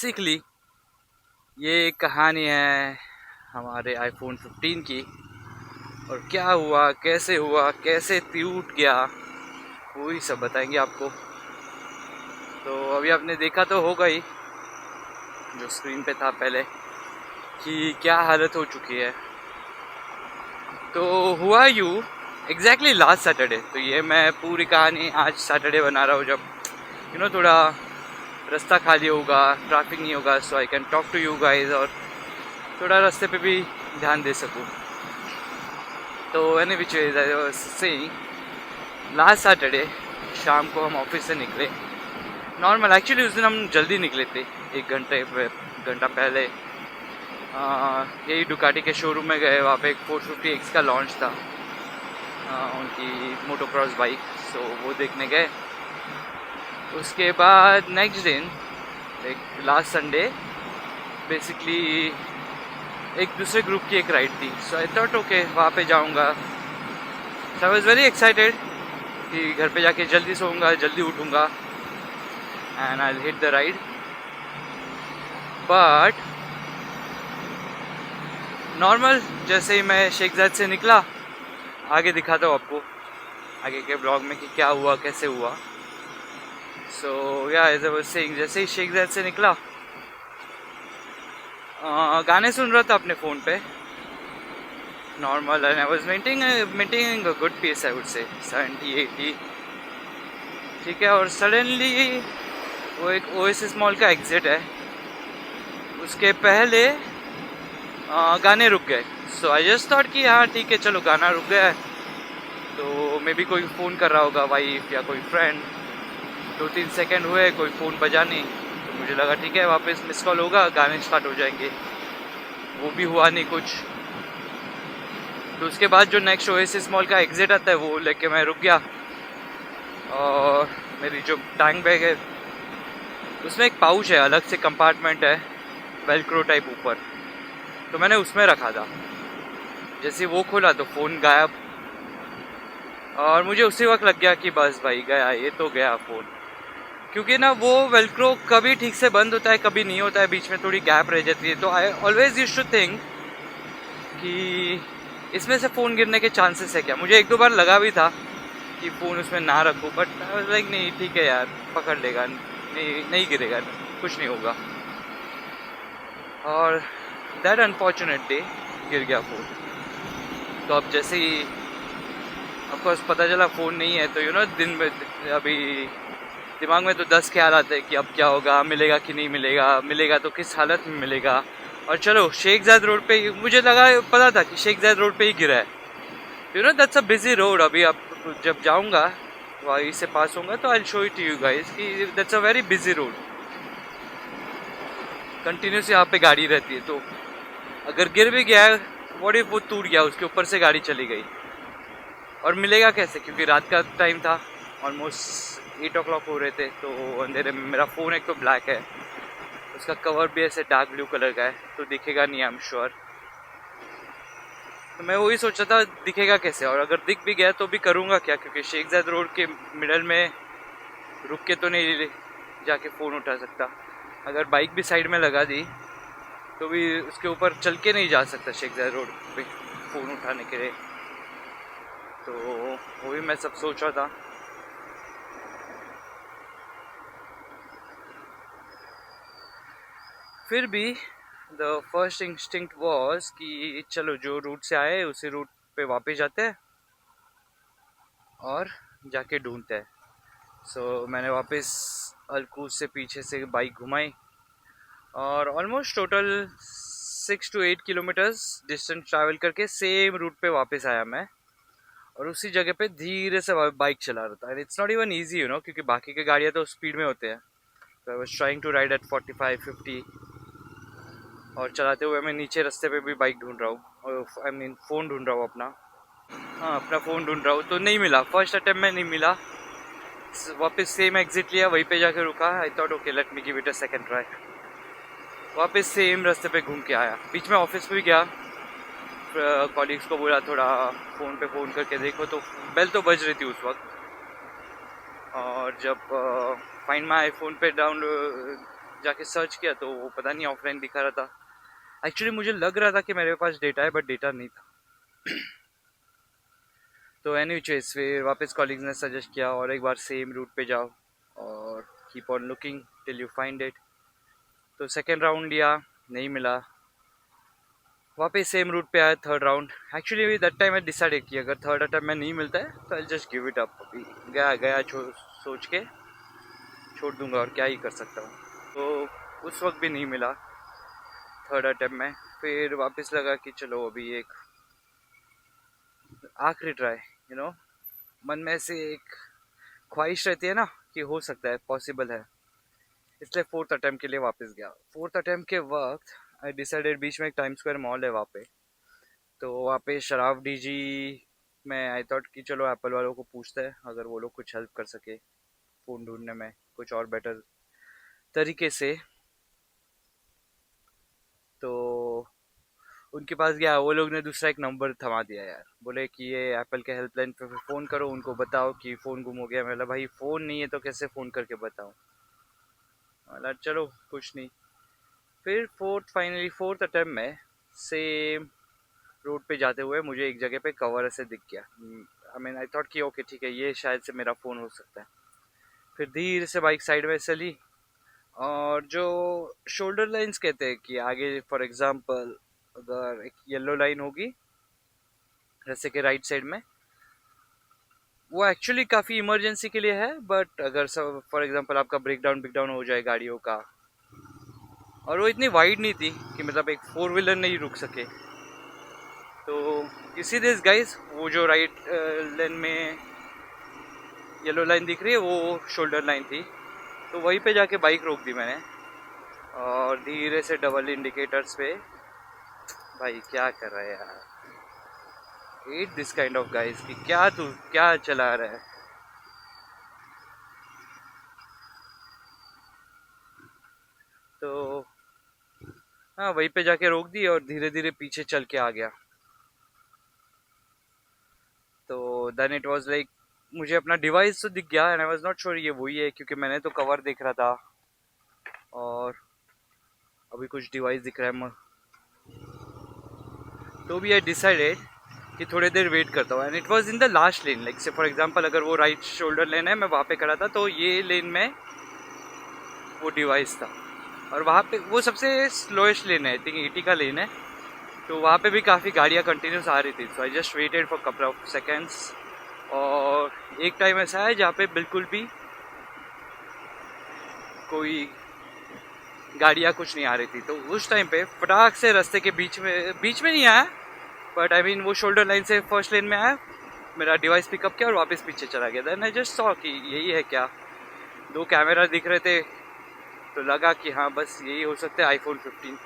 Basically ये एक कहानी है हमारे आईफोन 15 की। और क्या हुआ कैसे टूट गया, वही सब बताएंगे आपको। तो अभी आपने देखा तो होगा ही जो स्क्रीन पे था पहले कि क्या हालत हो चुकी है। तो हुआ एग्जैक्टली लास्ट सैटरडे। तो ये मैं पूरी कहानी आज सैटरडे बना रहा हूँ, जब थोड़ा रास्ता खाली होगा, ट्रैफिक नहीं होगा, so I can talk to you guys और थोड़ा रास्ते पे भी ध्यान दे सकूँ। तो any which saying, last Saturday शाम को हम ऑफिस से निकले नॉर्मल। एक्चुअली उस दिन हम जल्दी निकले थे, एक घंटा पहले। यही डुकाटी के शोरूम में गए, वहाँ पे एक 450X का लॉन्च था, उनकी मोटोक्रॉस बाइक। सो वो देखने गए। उसके बाद नेक्स्ट दिन, एक लास्ट संडे, बेसिकली एक दूसरे ग्रुप की एक राइड थी। सो आई थॉट ओके वहाँ पे जाऊँगा। So I was very excited कि घर पे जाके जल्दी सोऊंगा, जल्दी उठूँगा and I hit the ride. But normal जैसे ही मैं शेखजाद से निकला, आगे दिखाता हूँ आपको आगे के ब्लॉग में कि क्या हुआ कैसे हुआ। सो या एज आई वाज सेइंग, जैसे ही शेखजाद से निकला, गाने सुन रहा था अपने फ़ोन पे normal, and I was maintaining a good pace, I would say 70-80, ठीक है। और सडनली वो एक ओएसिस मॉल का एग्जिट है, उसके पहले गाने रुक गए। सो आई जस्ट थॉट कि हाँ ठीक है, चलो गाना रुक गया है तो मे बी कोई फ़ोन कर रहा होगा, वाइफ या कोई फ्रेंड। 2-3 सेकंड हुए, कोई फ़ोन बजा नहीं, तो मुझे लगा ठीक है वापस मिस कॉल होगा, गाने स्टार्ट हो जाएंगे। वो भी हुआ नहीं कुछ। तो उसके बाद जो नेक्स्ट ओएसिस मॉल का एग्जिट आता है वो लेके मैं रुक गया। और मेरी जो टैंक बैग है उसमें एक पाउच है, अलग से कंपार्टमेंट है वेलक्रो टाइप ऊपर, तो मैंने उसमें रखा था। जैसे वो खोला तो फ़ोन गायब, और मुझे उसी वक्त लग गया कि बस भाई गया, ये तो गया फ़ोन। क्योंकि ना वो वेलक्रो कभी ठीक से बंद होता है, कभी नहीं होता है, बीच में थोड़ी गैप रह जाती है। तो I always used to think कि इसमें से फ़ोन गिरने के चांसेस है क्या। मुझे एक दो बार लगा भी था कि फ़ोन उसमें ना रखूँ, बट आई वाज लाइक नहीं ठीक है यार, पकड़ लेगा, नहीं गिरेगा, कुछ नहीं होगा। और दैट अनफॉर्चुनेट डे गिर गया फ़ोन। तो अब जैसे ही ऑफकोर्स पता चला फ़ोन नहीं है, तो दिन में अभी दिमाग में तो 10 ख्याल आते हैं कि अब क्या होगा, मिलेगा कि नहीं मिलेगा, मिलेगा तो किस हालत में मिलेगा। और चलो शेखजाद रोड पे ही, मुझे पता था कि शेखजाद रोड पे ही गिरा है। That's a busy road. अभी आप जब जाऊंगा वहीं से पास होऊंगा तो I show it to you guys कि that's a very busy road. Continuous यहाँ पे गाड़ी रहती है, तो अगर गिर भी गया, व्हाट इफ वो टूट गया, उसके ऊपर से गाड़ी चली गई, और मिलेगा कैसे, क्योंकि रात का टाइम था, ऑलमोस्ट 8 o'clock हो रहे थे। तो अंधेरे में मेरा फ़ोन एक तो ब्लैक है, उसका कवर भी ऐसे डार्क ब्लू कलर का है, तो दिखेगा नहीं, आई एम श्योर। तो मैं वही सोचा था दिखेगा कैसे, और अगर दिख भी गया तो भी करूँगा क्या, क्योंकि शेखजाद रोड के मिडल में रुक के तो नहीं जाके फ़ोन उठा सकता। अगर बाइक भी साइड में लगा दी तो भी उसके ऊपर चल के नहीं जा सकता शेखजाद रोड पे फ़ोन उठाने के लिए। तो वही मैं सब सोच रहा था। फिर भी द फर्स्ट इंस्टिंक्ट वॉज कि चलो जो रूट से आए उसी रूट पे वापस जाते हैं और जाके ढूंढते हैं। सो मैंने वापस अलकूज से पीछे से बाइक घुमाई, और almost total 6 to 8 kilometres distance travel करके सेम रूट पे वापस आया मैं, और उसी जगह पे धीरे से बाइक चला रहा था। And it's not even easy क्योंकि बाकी के गाड़ियाँ तो स्पीड में होते हैं। तो I was trying to ride at 45-50, और चलाते हुए मैं नीचे रास्ते पे भी बाइक ढूंढ रहा हूँ, आई मीन फ़ोन ढूंढ रहा हूँ अपना। हाँ, अपना फ़ोन ढूंढ रहा हूँ, तो नहीं मिला। फर्स्ट अटेम्प्ट में नहीं मिला। वापस सेम एग्जिट लिया, वहीं पे जाकर रुका। I thought okay let me give it a second try. वापस सेम रास्ते पे घूम के आया, बीच में ऑफिस भी गया, कॉलीग्स को बोला थोड़ा फ़ोन पे फ़ोन करके देखो, तो बेल तो बज रही थी उस वक्त। और जब फाइंड माई आईफोन पे जाके सर्च किया तो वो पता नहीं ऑफलाइन दिखा रहा था। एक्चुअली मुझे लग रहा था कि मेरे पास डेटा है, बट डेटा नहीं था। तो एनीवेज फिर वापस कॉलीग्स ने सजेस्ट किया और एक बार सेम रूट पे जाओ और keep on looking till you find it. तो सेकेंड राउंड लिया, नहीं मिला, वापस सेम रूट पे आया third round. Actually that time मैं डिसाइडेड किया अगर थर्ड अटेम्प्ट में नहीं मिलता है तो I just give it up. अभी गया गया सोच के छोड़ दूंगा और क्या ही कर सकता हूँ। तो उस वक्त भी नहीं मिला थर्ड अटेम्प्ट में। फिर वापस लगा कि चलो अभी एक आखिरी ट्राई, मन में से एक ख्वाहिश रहती है ना कि हो सकता है, पॉसिबल है। इसलिए फोर्थ अटेम्प्ट के लिए वापस गया। फोर्थ अटेम्प्ट के वक्त आई डिसाइडेड, बीच में एक टाइम स्क्वायर मॉल है वहाँ पे, तो वहाँ पे शराफ डीजी में आई थॉट कि चलो एप्पल वालों को पूछते हैं अगर वो लोग कुछ हेल्प कर सके फ़ोन ढूंढने में कुछ और बेटर तरीके से। तो उनके पास गया, वो लोग ने दूसरा एक नंबर थमा दिया यार, बोले कि ये एप्पल के हेल्पलाइन पे फ़ोन करो, उनको बताओ कि फ़ोन गुम हो गया। मैं बोला भाई फ़ोन नहीं है तो कैसे फ़ोन करके बताऊँ। बोला चलो कुछ नहीं। फिर फाइनली फोर्थ अटेम्प्ट में सेम रोड पे जाते हुए मुझे एक जगह पे कवर ऐसे दिख गया। आई मीन आई थॉट कि ओके ठीक है, ये शायद से मेरा फ़ोन हो सकता है। फिर धीरे से बाइक साइड में चली और जो शोल्डर लाइंस कहते हैं कि आगे फॉर एग्जांपल अगर एक येलो लाइन होगी रास्ते के राइट साइड में, वो एक्चुअली काफ़ी इमरजेंसी के लिए है, बट अगर सब फॉर एग्जांपल आपका ब्रेक डाउन हो जाए गाड़ियों का, और वो इतनी वाइड नहीं थी कि मतलब एक फोर व्हीलर नहीं रुक सके। तो इसी दिस गाइस, वो जो राइट लेन में येलो लाइन दिख रही है वो शोल्डर लाइन थी। तो वहीं पे जाके बाइक रोक दी मैंने और धीरे से डबल इंडिकेटर्स पे, भाई क्या कर रहा है यार, hate this kind of guys कि क्या तू क्या चला रहा है। तो हाँ, वहीं पे जाके रोक दी और धीरे धीरे पीछे चल के आ गया। तो देन इट वाज लाइक, मुझे अपना डिवाइस तो दिख गया and I was not sure ये वही है क्योंकि मैंने तो कवर देख रहा था और अभी कुछ डिवाइस दिख रहा है। तो भी आई डिसाइडेड कि थोड़ी देर वेट करता हूँ and it was in the last lane. Like से फॉर एग्जांपल अगर वो राइट शोल्डर लेन है, मैं वहाँ पे खड़ा था, तो ये लेन में वो डिवाइस था और वहाँ पे वो सबसे स्लोएस्ट लेन है, आई थिंक 80 का लेन है। तो वहाँ पे भी काफ़ी गाड़ियाँ कंटिन्यूस आ रही थी, so I just waited for couple of seconds. और एक टाइम ऐसा है जहाँ पे बिल्कुल भी कोई गाड़ियाँ कुछ नहीं आ रही थी, तो उस टाइम पे फटाक से रास्ते के बीच में नहीं आया, बट आई मीन वो शोल्डर लाइन से फर्स्ट लेन में आया, मेरा डिवाइस पिकअप किया और वापस पीछे चला गया। देन आई जस्ट सॉ कि यही है क्या, दो कैमरा दिख रहे थे, तो लगा कि हाँ बस यही हो सकता है iPhone 15।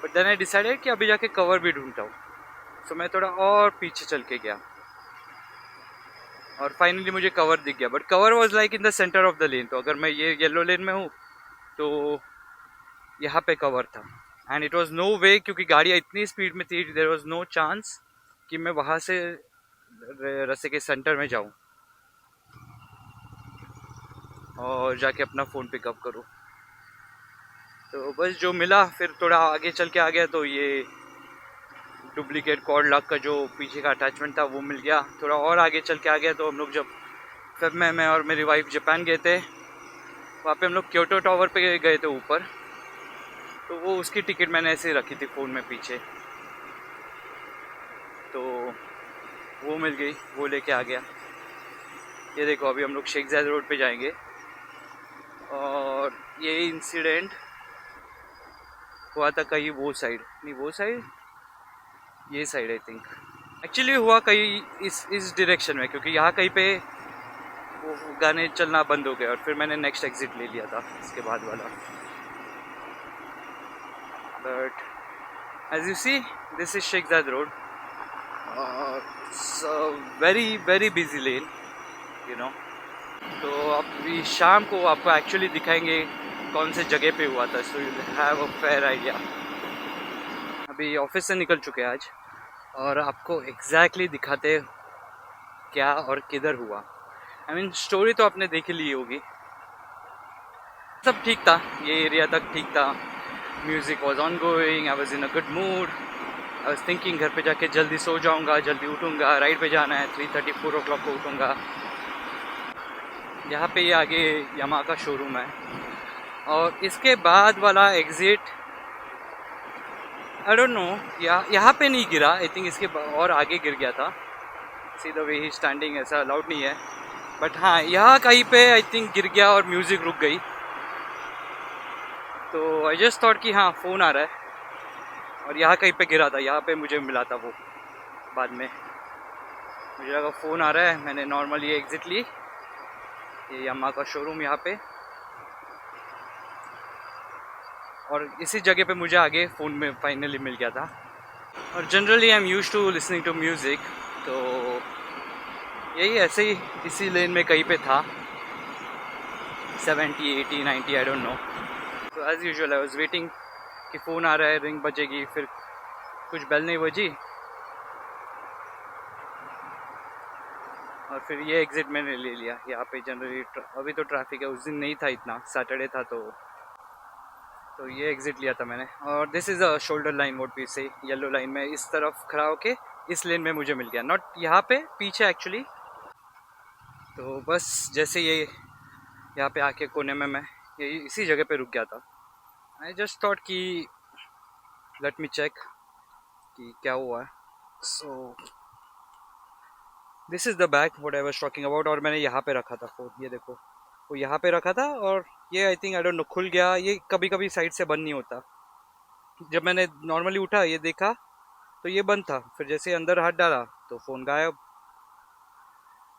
But then I decided कि अभी जाके कवर भी ढूंढता हूँ। सो मैं थोड़ा और पीछे चल के गया और फाइनली मुझे कवर दिख गया, but cover was like in the centre of the lane. तो अगर मैं ये येलो लेन में हूँ तो यहाँ पे कवर था एंड इट वॉज नो वे, क्योंकि गाड़ियाँ इतनी स्पीड में थी, देर वॉज नो चांस कि मैं वहाँ से रास्ते के सेंटर में जाऊँ और जाके अपना फ़ोन पिकअप करूँ। तो बस जो मिला, फिर थोड़ा आगे चल के आ गया तो ये डुप्लीकेट कॉर्ड लॉक का जो पीछे का अटैचमेंट था वो मिल गया। थोड़ा और आगे चल के आ गया तो हम लोग जब फेब में मैं और मेरी वाइफ जापान गए थे, वहाँ पे हम लोग क्योटो टावर पे गए थे ऊपर, तो वो उसकी टिकट मैंने ऐसे ही रखी थी फ़ोन में पीछे, तो वो मिल गई, वो लेके आ गया। ये देखो अभी हम लोग शेख ज़ायद रोड पे जाएंगे और ये इंसिडेंट हुआ था कहीं वो साइड, नहीं वो साइड, ये साइड आई थिंक। एक्चुअली हुआ कहीं इस डायरेक्शन में, क्योंकि यहाँ कहीं पे वो गाने चलना बंद हो गए और फिर मैंने नेक्स्ट एग्जिट ले लिया था इसके बाद वाला। But as you see, this is Sheikh Zayed road, very very busy lane, you know. तो अभी शाम को आपको एक्चुअली दिखाएंगे कौन से जगह पे हुआ था, so you have a fair idea. अभी ऑफिस से निकल चुके हैं आज और आपको एग्जैक्टली दिखाते क्या और किधर हुआ। आई मीन स्टोरी तो आपने देख ही ली होगी। सब ठीक था, ये एरिया तक ठीक था। Music was on going, I was in a good mood. I was thinking घर पे जाके जल्दी सो जाऊंगा, जल्दी उठूंगा, राइड पे जाना है, 3:30 4 o'clock को उठूंगा। यहाँ पे ये आगे यामाहा का शोरूम है और इसके बाद वाला एग्ज़िट आई डोंट नो, यहाँ पे नहीं गिरा, आई थिंक इसके और आगे गिर गया था। See the way he standing, ऐसा अलाउड नहीं है, बट हाँ यहाँ कहीं पे आई थिंक गिर गया और म्यूज़िक रुक गई। तो आई जस्ट थॉट कि हाँ फ़ोन आ रहा है, और यहाँ कहीं पे गिरा था, यहाँ पे मुझे मिला था वो। बाद में मुझे लगा फ़ोन आ रहा है, मैंने नॉर्मली एग्ज़िट ली, ये यामाहा का शोरूम यहाँ पे, और इसी जगह पे मुझे आगे फ़ोन में फाइनली मिल गया था। और generally I am used to listening to music, तो यही ऐसे ही इसी लेन में कहीं पे था, 70 80 90 आई डोंट नो। तो as usual I was waiting कि फ़ोन आ रहा है, रिंग बजेगी, फिर कुछ बेल नहीं बजी, और फिर ये एग्ज़िट मैंने ले लिया। यहाँ पे जनरली अभी तो ट्रैफिक है, उस दिन नहीं था इतना, सैटरडे था, तो ये एग्ज़िट लिया था मैंने। और this is a shoulder line, what we say, yellow line में इस तरफ खड़ा होके इस लेन में मुझे मिल गया, नॉट यहाँ पे, पीछे एक्चुअली। तो बस जैसे ये यहाँ पे आके कोने में मैं ये इसी जगह पे रुक गया था। आई जस्ट थॉट कि लेट मी चेक कि क्या हुआ है। So this is the bag what I was talking about, और मैंने यहाँ पे रखा था फ़ोन, ये देखो, वो यहाँ पे रखा था, और ये I think I don't know खुल गया, ये कभी कभी साइड से बंद नहीं होता। जब मैंने नॉर्मली उठा, ये देखा तो ये बंद था, फिर जैसे अंदर हाथ डाला तो फ़ोन गायब।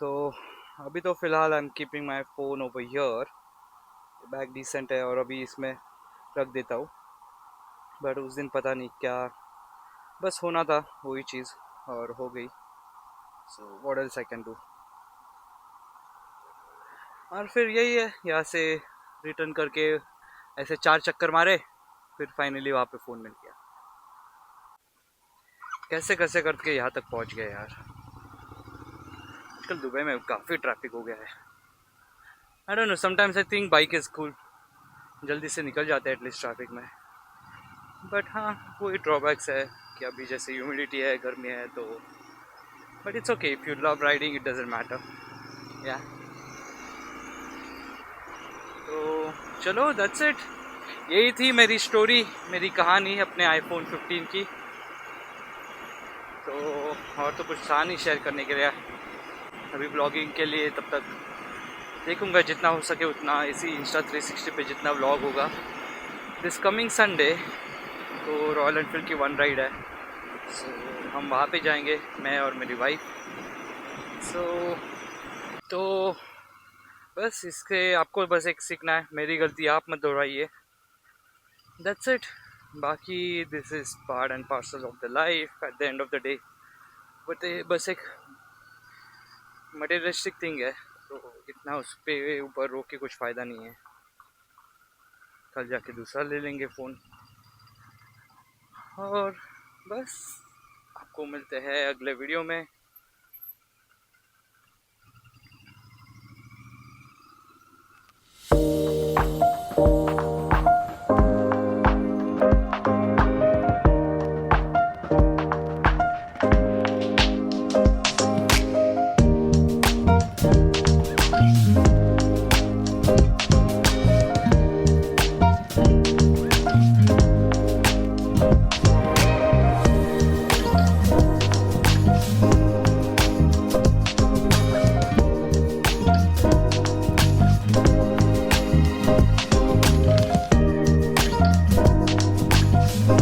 तो अभी तो फ़िलहाल I am keeping my phone over here, bag decent है और अभी इसमें रख देता हूँ। बट उस दिन पता नहीं क्या बस होना था वही चीज़, और हो गई। So what else I can do. और फिर यही है, यहाँ से रिटर्न करके ऐसे 4 चक्कर मारे, फिर फाइनली वहाँ पे फ़ोन मिल गया। कैसे कैसे करके यहाँ तक पहुँच गए यार। आजकल दुबई में काफ़ी ट्रैफिक हो गया है। I don't know, sometimes I think bike is cool, जल्दी से निकल जाते हैं एटलीस्ट ट्रैफिक में। बट हाँ, वही ड्रॉबैक्स है कि अभी जैसे ह्यूमिडिटी है, गर्मी है, तो but it's okay, if you love riding it doesn't matter. या तो चलो, दैट्स इट, यही थी मेरी स्टोरी, मेरी कहानी अपने आईफोन 15 की। तो और तो कुछ था नहीं शेयर करने के लिए अभी ब्लॉगिंग के लिए। तब तक देखूंगा जितना हो सके उतना, इसी इंस्टा 360 पे जितना व्लॉग होगा। दिस कमिंग संडे तो रॉयल एनफील्ड की 1 राइड है, सो हम वहाँ पे जाएंगे, मैं और मेरी वाइफ। तो बस इसके आपको बस एक सीखना है, मेरी गलती आप मत दोहराइए, दैट्स इट। बाकी this is part and parcel of the life at the end of the day. But बस एक मटेरियलिस्टिक थिंग है, तो इतना उस पर ऊपर रोक के कुछ फ़ायदा नहीं है। कल जाके दूसरा ले लेंगे फ़ोन, और बस आपको मिलते हैं अगले वीडियो में।